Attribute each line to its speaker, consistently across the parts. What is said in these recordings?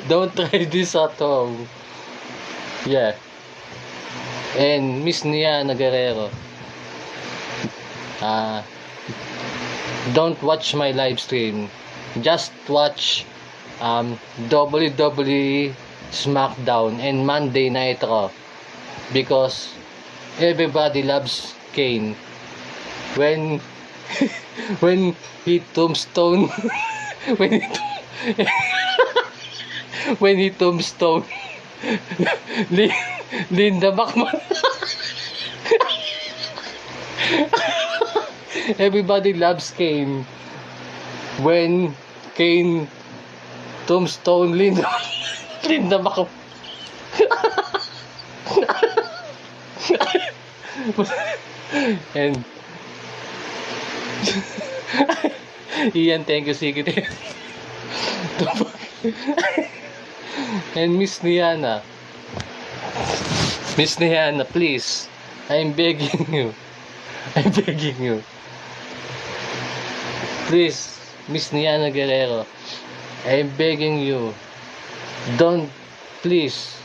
Speaker 1: Don't try this at home. Yeah. And Miss Niana Guerrero, don't watch my live stream. Just watch WWE SmackDown and Monday Night Raw, because everybody loves Kane. When when he tombstone when he when he tombstone Linda McMahon. Everybody loves Kane. When Kane tombstone Linda McMahon. And Ian, thank you, Secret. And Miss Niana, please, I'm begging you. Please, Miss Niana Guerrero, I'm begging you. Please,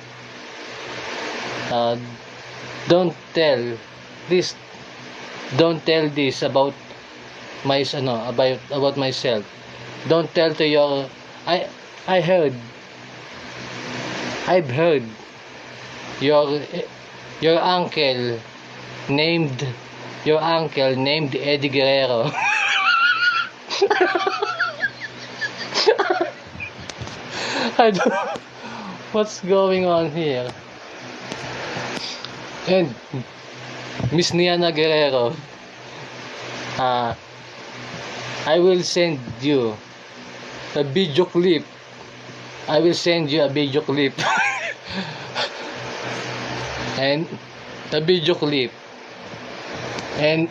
Speaker 1: don't tell this about about myself. Don't tell to your I've heard your uncle named Eddie Guerrero. I don't know what's going on here. And Miss Niana Guerrero, I will send you a video clip. And a video clip. And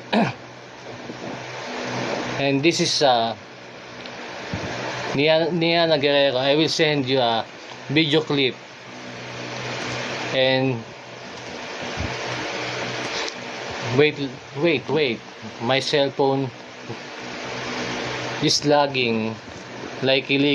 Speaker 1: this is Niana Guerrero. I will send you a video clip. And wait, my cell phone is lagging like illegal.